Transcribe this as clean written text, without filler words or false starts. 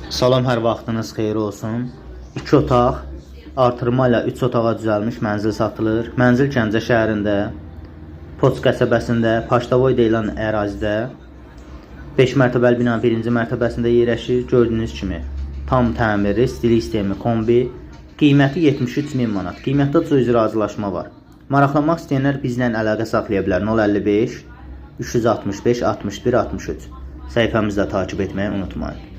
Salam, hər vaxtınız xeyir olsun. 2 otaq artırma ilə 3 otağa düzəlmiş mənzil satılır. Mənzil Gəncə şəhərində, Poçt qəsəbəsində, Paştavoy deyilən ərazidə 5 mərtəbəli binanın 1-ci mərtəbəsində yerləşir. Gördüyünüz kimi tam təmiri, stili sistemi, kombi. Qiyməti 73.000 manat. Qiymətdə cüzi razılaşma var. Maraqlanmaq istəyənlər bizlə əlaqə saxlaya bilər. 055 365 61 63. Səhifəmizdə takib etməyi unutmayın.